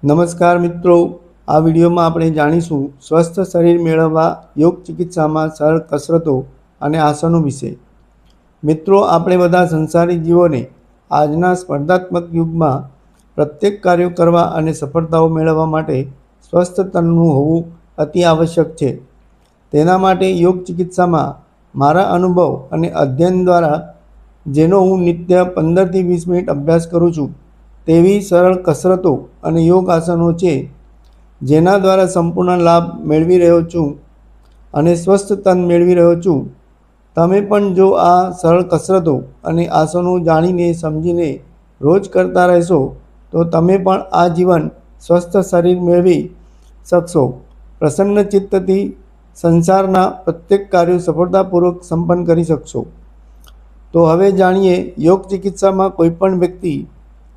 નમસ્કાર મિત્રો, આ વિડીયોમાં આપણે જાણીશું સ્વસ્થ શરીર મેળવવા યોગ ચિકિત્સામાં સરળ કસરતો અને આસનો વિશે। મિત્રો, આપણે બધા સંસારી જીવોને આજના સ્પર્ધાત્મક યુગમાં પ્રત્યેક કાર્યો કરવા અને સફળતાઓ મેળવવા માટે સ્વસ્થ તનનું હોવું અતિ આવશ્યક છે। તેના માટે યોગ ચિકિત્સામાં મારા અનુભવ અને અધ્યયન દ્વારા જેનો હું નિત્ય 15થી 20 મિનિટ અભ્યાસ કરું છું તેવી સરળ કસરતો અને યોગ આસનો છે, જેના દ્વારા સંપૂર્ણ લાભ મેળવી રહ્યો છું અને સ્વસ્થ તન મેળવી રહ્યો છું। તમે પણ જો આ સરળ કસરતો અને આસનો જાણીને સમજીને રોજ કરતા રહેશો તો તમે પણ આ જીવન સ્વસ્થ શરીર મેળવી શકશો। પ્રસન્ન ચિત્તથી સંસારના પ્રત્યેક કાર્યો સફળતાપૂર્વક સંપન્ન કરી શકશો। તો હવે જાણીએ યોગ ચિકિત્સામાં કોઈપણ વ્યક્તિ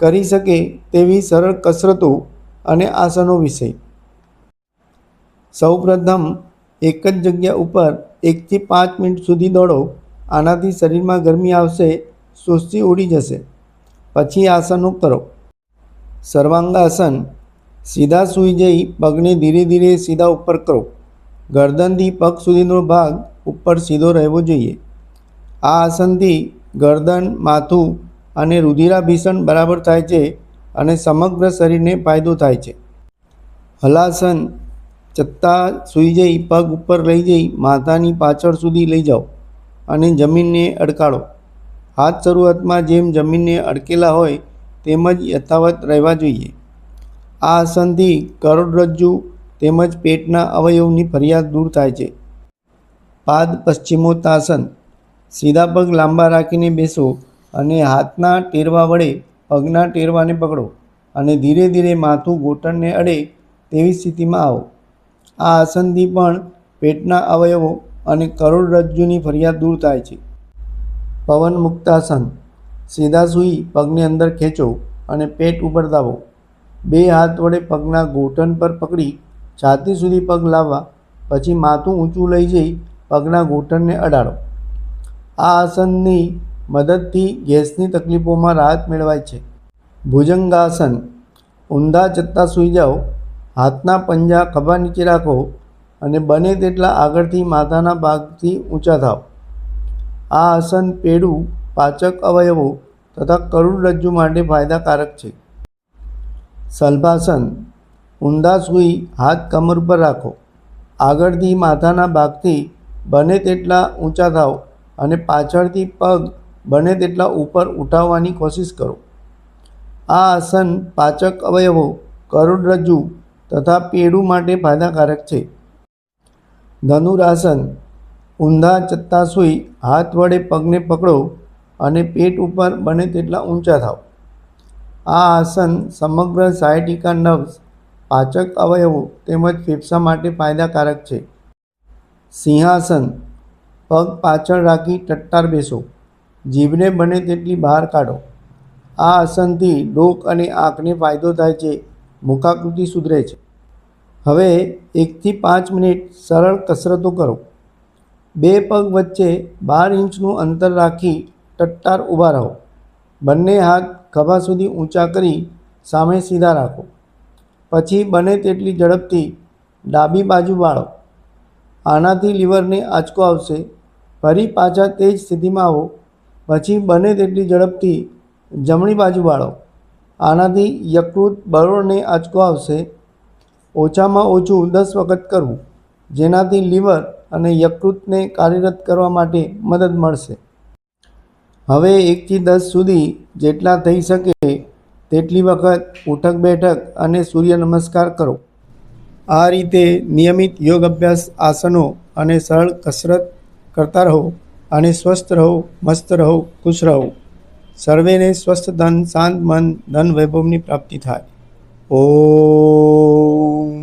કરી શકે તેવી સરળ કસરતો અને આસનો વિશે। સૌપ્રથમ એક જ જગ્યા ઉપર 1 થી 5 મિનિટ સુધી દોડો। આનાથી શરીરમાં ગરમી આવશે, સુસ્તી ઉડી જશે। પછી આસનો કરો। સર્વાંગાસન। સીધા સૂઈ જઈ પગને ધીરે ધીરે સીધા ઉપર કરો। ગરદનથી પગ સુધીનો ભાગ ઉપર સીધો રહેવો જોઈએ। આ આસનથી ગરદન, માથું અને રુધિરાભિસરણ બરાબર થાય છે અને સમગ્ર શરીરને ફાયદો થાય છે। હલાસન। ચત્તા સૂઈ જઈ પગ ઉપર લઈ જઈ માથાની પાછળ સુધી લઈ જાઓ અને જમીનને અડકાળો। હાથ શરૂઆતમાં જેમ જમીનને અડકેલા હોય તેમ જ યથાવત રહેવા જોઈએ। આ આસનથી કરોડરજ્જુ તેમજ પેટના અવયવની ફરિયાદ દૂર થાય છે। પાદ પશ્ચિમોત્તાસન। સીધા પગ લાંબા રાખીને બેસો અને હાથના ટેરવા વડે પગના ટેરવાને પકડો અને ધીરે ધીરે માથું ઘૂંટણને અડે તેવી સ્થિતિમાં આવો। આ આસનથી પણ પેટના અવયવો અને કરોડરજ્જુની ફરિયાદ દૂર થાય છે। પવન મુક્તાસન। સીધા સૂઈ પગને અંદર ખેંચો અને પેટ ઉપર દાબો। બે હાથ વડે પગના ઘૂંટણ પર પકડી છાતી સુધી પગ લાવવા, પછી માથું ઊંચું લઈ જઈ પગના ઘૂંટણને અડાડો। આ આસનની મદદથી ગેસની તકલીફોમાં રાહત મેળવાય છે। ભુજંગાસન। ઊંધા ચત્તા સૂઈ જાઓ, હાથના પંજા ખભા નીચે રાખો અને બને તેટલા આગળથી માથાના ભાગથી ઊંચા થાવ। આ આસન પેડું, પાચક અવયવો તથા કરોડરજ્જુ માટે ફાયદાકારક છે। શલભાસન। ઊંધા સૂઈ હાથ કમર ઉપર રાખો, આગળથી માથાના ભાગથી બને તેટલા ઊંચા થાવ અને પાછળથી પગ બને તેટલા ઉપર ઉઠાવવાની કોશિશ કરો। આ આસન પાચક અવયવો, કરોડરજ્જુ તથા પેડું માટે ફાયદાકારક છે। ધનુરાસન। ઊંધા ચત્તા સૂઈ હાથ વડે પગને પકડો અને પેટ ઉપર બને તેટલા ઊંચા થાવ। આ આસન સમગ્ર સાયટિકા નર્વ્સ, પાચક અવયવો તેમજ ફેફસા માટે ફાયદાકારક છે। સિંહાસન। પગ પાછળ રાખી ટટ્ટાર બેસો, જીભને બને તેટલી બહાર કાઢો। આ આસનથી ડોક અને આંખને ફાયદો થાય છે, મુખાકૃતિ સુધરે છે। હવે 1 થી 5 મિનિટ સરળ કસરતો કરો। બે પગ વચ્ચે 12 ઇંચનું અંતર રાખી ટટ્ટાર ઊભા રહો। બંને હાથ ખભા સુધી ઊંચા કરી સામે સીધા રાખો। પછી બને તેટલી ઝડપથી ડાબી બાજુ વાળો। આનાથી લીવરને આંચકો આવશે। ફરી પાછા તે જ સ્થિતિમાં આવો। પછી બને તેટલી ઝડપથી જમણી બાજુ વાળો। આનાથી યકૃત બરોળને આંચકો આવશે। ઓછામાં ઓછું 10 વખત કરવું, જેનાથી લીવર અને યકૃતને કાર્યરત કરવા માટે મદદ મળશે। હવે 1 થી 10 સુધી જેટલા થઈ શકે તેટલી વખત ઉઠક બેઠક અને સૂર્ય નમસ્કાર કરો। આ રીતે નિયમિત યોગ અભ્યાસ, આસનો અને સરળ કસરત કરતા રહો અને સ્વસ્થ રહો, મસ્ત રહો, ખુશ રહો। સર્વેને સ્વસ્થ ધન, શાંત મન, ધન વૈભવની પ્રાપ્તિ થાય। ઓમ।